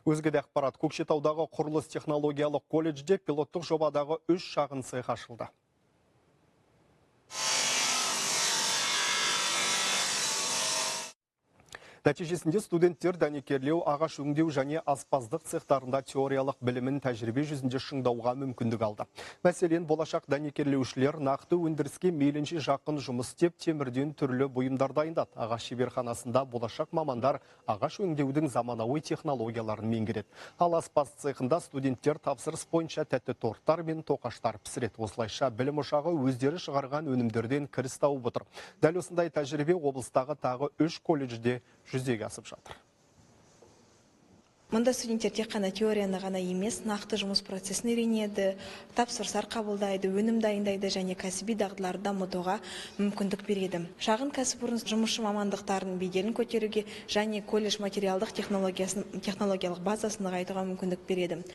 Өзге де ақпарат, Көкшетаудағы құрылыс технологиялық колледжде пилоттық жобадағы 3 шағын цех ашылды. Нәтижесінде студенттер дәнекерлеу, ағаш өңдеу және аспаздық цехтарында теориялық білімін тәжірибе жүзінде шыңдауға мүмкіндік алды. Мәселен, болашақ дәнекерлеушілер нақты өндіріске мейлінше жақын жұмыс істеп, темірден түрлі бұйымдар дайындады. Ағаш шеберханасында болашақ мамандар ағаш өңдеудің заманауи технологияларын меңгереді. Ал аспаз цехында студенттер тапсырыс бойынша тәтті торттар мен тоқаштар пісіреді. Осылайша білім ошағы өздері шығарған өнімдерден кіріс тауып отыр. Дәл осындай тәжірибе облыстағы тағы 3 колледжде жүзеге асып жатыр. Мұнда студенттер тек қана теорияны ғана емес, нақты жұмыс процесін үйренеді, тапсырыстар қабылдайды, өнім дайындайды және кәсіби дағдыларды дамытуға мүмкіндік береді. Шағын кәсіпорын жұмысшы мамандықтарын беделін көтеруге және колледж материалдық технологиялық базасын нығайтуға мүмкіндік береді.